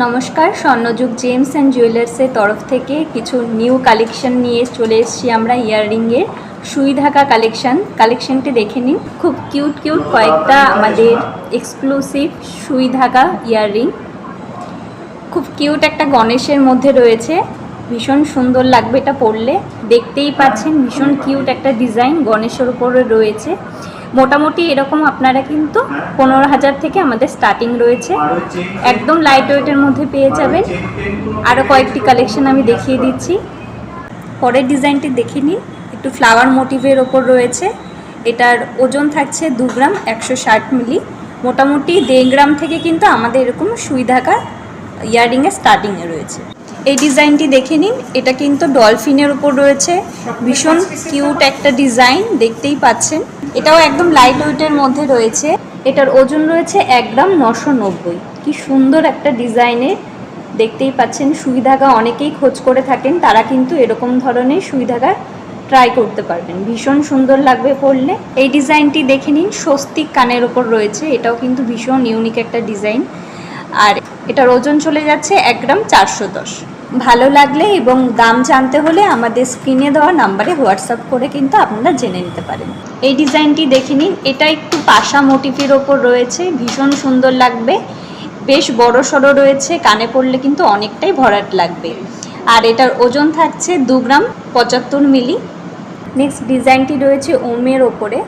নমস্কার, স্বর্ণযুগ James and জুয়েলার্সের তরফ থেকে কিছু নিউ কালেকশন নিয়ে চলে এসেছি আমরা। ইয়াররিংয়ের সুই ঢাকা কালেকশনটি দেখে নিন। খুব কিউট কয়েকটা আমাদের এক্সক্লুসিভ সুই ঢাকা ইয়াররিং। খুব কিউট একটা গণেশের মধ্যে রয়েছে, ভীষণ সুন্দর লাগবে এটা পরলে। দেখতেই পাচ্ছেন ভীষণ কিউট একটা ডিজাইন গণেশের উপরে রয়েছে। মোটামুটি এরকম আপনারা কিন্তু 15,000 থেকে আমাদের স্টার্টিং রয়েছে, একদম লাইট ওয়েটের মধ্যে পেয়ে যাবেন। আরও কয়েকটি কালেকশন আমি দেখিয়ে দিচ্ছি। পরের ডিজাইনটি দেখে নিন, একটু ফ্লাওয়ার মোটিভের ওপর রয়েছে। এটার ওজন থাকছে 2 গ্রাম 160 মিলি। মোটামুটি 1.5 গ্রাম থেকে কিন্তু আমাদের এরকম সুই ঢাকা ইয়াররিংয়ের স্টার্টিংয়ে রয়েছে। এই ডিজাইনটি দেখে নিন, এটা কিন্তু ডলফিনের উপর রয়েছে, ভীষণ কিউট একটা ডিজাইন, দেখতেই পাচ্ছেন। এটাও একদম লাইট ওয়েটের মধ্যে রয়েছে। এটার ওজন রয়েছে 1 গ্রাম 990। কি সুন্দর একটা ডিজাইনের, দেখতেই পাচ্ছেন। সুই ধাগা অনেকেই খোঁজ করে থাকেন, তারা কিন্তু এরকম ধরনের সুই ধাগা ট্রাই করতে পারবেন, ভীষণ সুন্দর লাগবে পরলে। এই ডিজাইনটি দেখে নিন, স্বস্তিক কানের ওপর রয়েছে। এটাও কিন্তু ভীষণ ইউনিক একটা ডিজাইন, আর এটার ওজন চলে যাচ্ছে 1 গ্রাম 410। ভালো লাগলে এবং দাম জানতে হলে আমাদের স্ক্রিনে দেওয়া নাম্বারে হোয়াটসঅ্যাপ করে কিন্তু আপনারা জেনে নিতে পারেন। এই ডিজাইনটি দেখে নিন, এটা একটু পাশা মোটিফের ওপর রয়েছে, ভীষণ সুন্দর লাগবে। বেশ বড় সড়ো রয়েছে, কানে পড়লে কিন্তু অনেকটাই ভরাট লাগবে। আর এটার ওজন থাকছে 2 গ্রাম 75 মিলি। নেক্সট ডিজাইনটি রয়েছে ওমের ওপরে,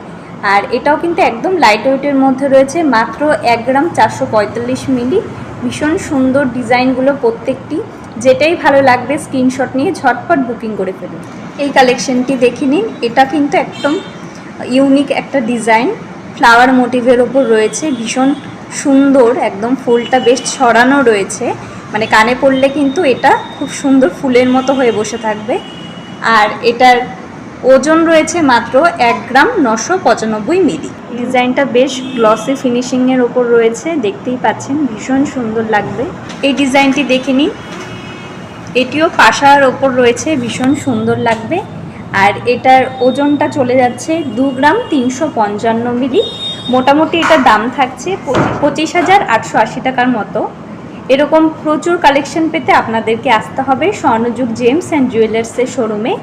আর এটাও কিন্তু একদম লাইট ওয়েটের মধ্যে রয়েছে, মাত্র 1 গ্রাম 445 মিলি। ভীষণ সুন্দর ডিজাইনগুলো প্রত্যেকটি, যেটাই ভালো লাগবে স্ক্রিনশট নিয়ে ঝটপট বুকিং করে ফেলুন। এই কালেকশনটি দেখে নিন, এটা কিন্তু একদম ইউনিক একটা ডিজাইন, ফ্লাওয়ার মোটিভের ওপর রয়েছে, ভীষণ সুন্দর। একদম ফুলটা বেশ ছড়ানো রয়েছে, মানে কানে পড়লে কিন্তু এটা খুব সুন্দর ফুলের মতো হয়ে বসে থাকবে। আর এটার ওজন রয়েছে মাত্র 1 গ্রাম 995 মিলি। ডিজাইনটা বেশ গ্লসি ফিনিশিংয়ের ওপর রয়েছে, দেখতেই পাচ্ছেন, ভীষণ সুন্দর লাগবে। এই ডিজাইনটি দেখে নিন, এটিও পাশার ওপর রয়েছে, ভীষণ সুন্দর লাগবে। আর এটার ওজনটা চলে যাচ্ছে 2 গ্রাম 355 মিলি। মোটামুটি এটার দাম থাকছে 25,880 টাকার মতো। এরকম প্রচুর কালেকশন পেতে আপনাদেরকে আসতে হবে স্বর্ণযুগ জেমস অ্যান্ড জুয়েলার্সের শোরুমে।